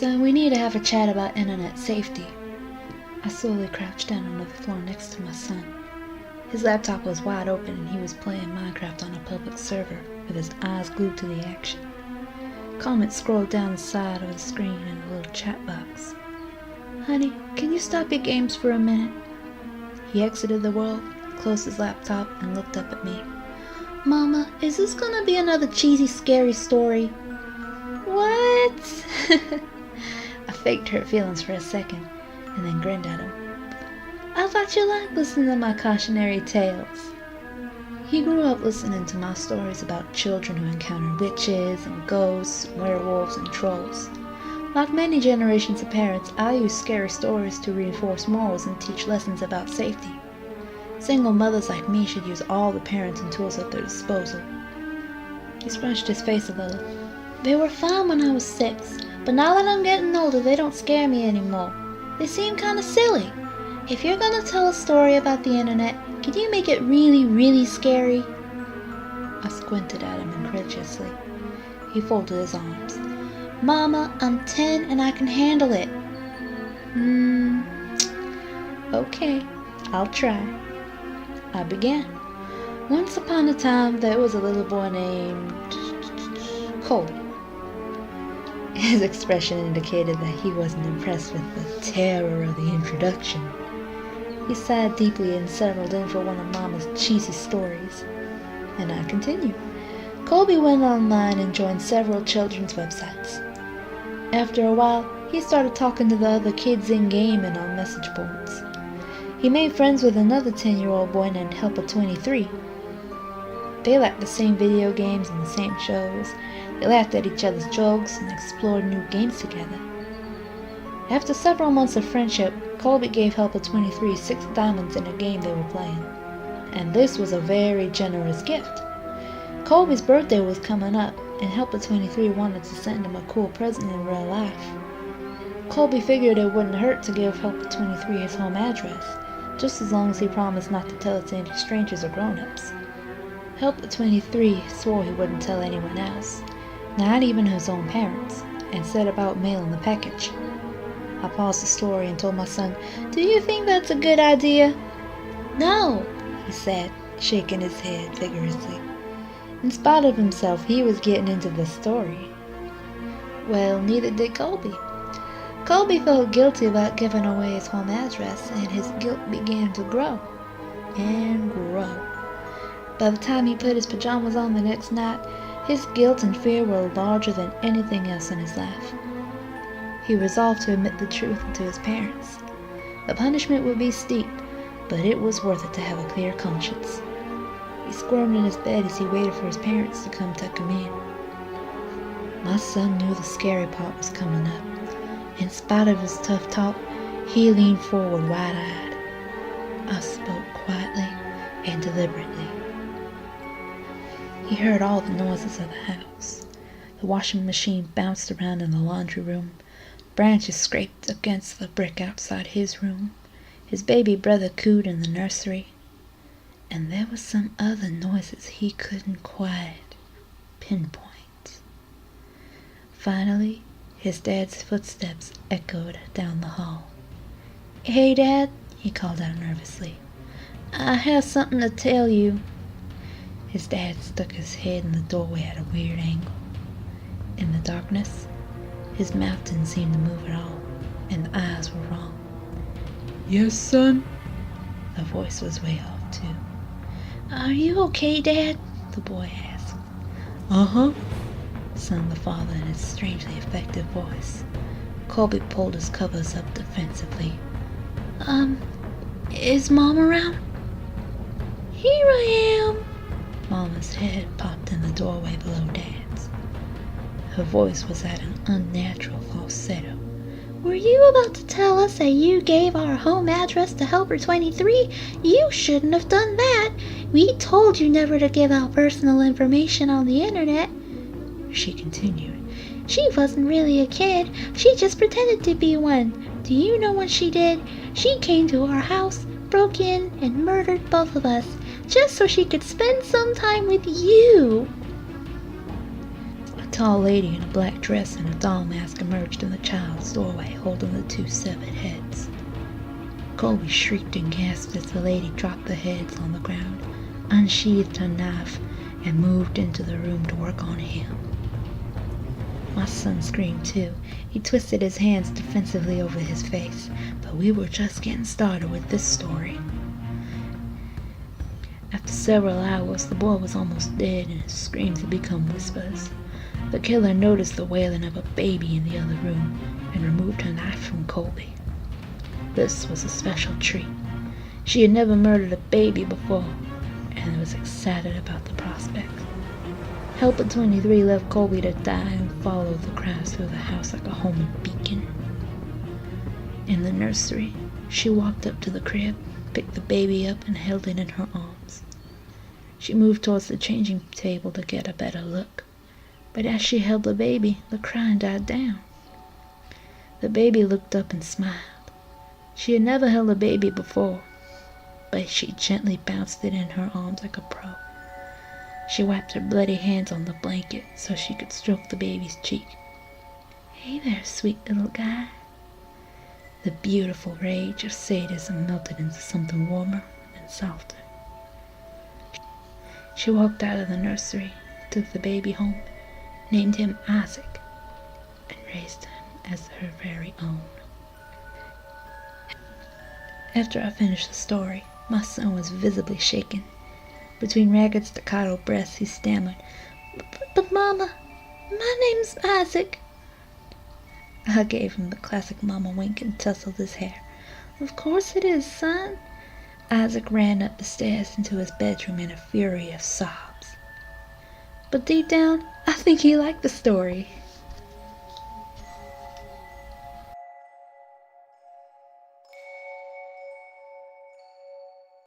So we need to have a chat about internet safety. I slowly crouched down on the floor next to my son. His laptop was wide open and he was playing Minecraft on a public server with his eyes glued to the action. Comments scrolled down the side of the screen in a little chat box. "Honey, can you stop your games for a minute?" He exited the world, closed his laptop, and looked up at me. "Mama, is this gonna be another cheesy, scary story?" "What?" I faked hurt feelings for a second, and then grinned at him. "I thought you liked listening to my cautionary tales." He grew up listening to my stories about children who encountered witches and ghosts, werewolves and trolls. Like many generations of parents, I use scary stories to reinforce morals and teach lessons about safety. Single mothers like me should use all the parenting tools at their disposal. He scrunched his face a little. "They were fine when I was 6, but now that I'm getting older, they don't scare me anymore. They seem kinda silly. If you're gonna tell a story about the internet, can you make it really, really scary?" I squinted at him incredulously. He folded his arms. "Mama, I'm 10 and I can handle it." Okay, I'll try." I began. Once upon a time, there was a little boy named Colby. His expression indicated that he wasn't impressed with the terror of the introduction. He sighed deeply and settled in for one of Mama's cheesy stories. And I continued. Colby went online and joined several children's websites. After a while, he started talking to the other kids in-game and on message boards. He made friends with another 10-year-old boy named Helper23. They liked the same video games and the same shows. They laughed at each other's jokes and explored new games together. After several months of friendship, Colby gave Helper23 6 diamonds in a game they were playing. And this was a very generous gift. Colby's birthday was coming up, and Helper23 wanted to send him a cool present in real life. Colby figured it wouldn't hurt to give Helper23 his home address, just as long as he promised not to tell it to any strangers or grown-ups. Helper23 swore he wouldn't tell anyone else, not even his own parents, and set about mailing the package. I paused the story and told my son, "Do you think that's a good idea?" "No," he said, shaking his head vigorously. In spite of himself, he was getting into the story. Well, neither did Colby. Colby felt guilty about giving away his home address, and his guilt began to grow and grow. By the time he put his pajamas on the next night, his guilt and fear were larger than anything else in his life. He resolved to admit the truth to his parents. The punishment would be steep, but it was worth it to have a clear conscience. He squirmed in his bed as he waited for his parents to come tuck him in. My son knew the scary part was coming up. In spite of his tough talk, he leaned forward wide-eyed. I spoke quietly and deliberately. He heard all the noises of the house. The washing machine bounced around in the laundry room. Branches scraped against the brick outside his room. His baby brother cooed in the nursery. And there were some other noises he couldn't quite pinpoint. Finally, his dad's footsteps echoed down the hall. "Hey, Dad," he called out nervously. "I have something to tell you." His dad stuck his head in the doorway at a weird angle. In the darkness, his mouth didn't seem to move at all, and the eyes were wrong. "Yes, son?" The voice was way off, too. "Are you okay, Dad?" the boy asked. "Uh-huh," sung the father in his strangely effective voice. Colby pulled his covers up defensively. Is Mom around?" "Here I am." Mama's head popped in the doorway below Dad's. Her voice was at an unnatural falsetto. "Were you about to tell us that you gave our home address to Helper23? You shouldn't have done that. We told you never to give out personal information on the internet," she continued. "She wasn't really a kid. She just pretended to be one. Do you know what she did? She came to our house, broke in, and murdered both of us, just so she could spend some time with you." I tall lady in a black dress and a doll mask emerged in the child's doorway, holding the two severed heads. Colby shrieked and gasped as the lady dropped the heads on the ground, unsheathed her knife, and moved into the room to work on him. My son screamed too. He twisted his hands defensively over his face, but we were just getting started with this story. After several hours, the boy was almost dead and his screams had become whispers. The killer noticed the wailing of a baby in the other room and removed her knife from Colby. This was a special treat. She had never murdered a baby before and was excited about the prospect. Helper 23 left Colby to die and followed the crowds through the house like a homing beacon. In the nursery, she walked up to the crib, picked the baby up, and held it in her arms. She moved towards the changing table to get a better look, but as she held the baby, the crying died down. The baby looked up and smiled. She had never held a baby before, but she gently bounced it in her arms like a pro. She wiped her bloody hands on the blanket so she could stroke the baby's cheek. "Hey there, sweet little guy." The beautiful rage of sadism melted into something warmer and softer. She walked out of the nursery, took the baby home, named him Isaac, and raised him as her very own. After I finished the story, my son was visibly shaken. Between ragged staccato breaths, he stammered, But Mama, my name's Isaac." I gave him the classic mama wink and tousled his hair. "Of course it is, son." Isaac ran up the stairs into his bedroom in a fury of sobs. But deep down, I think he liked the story.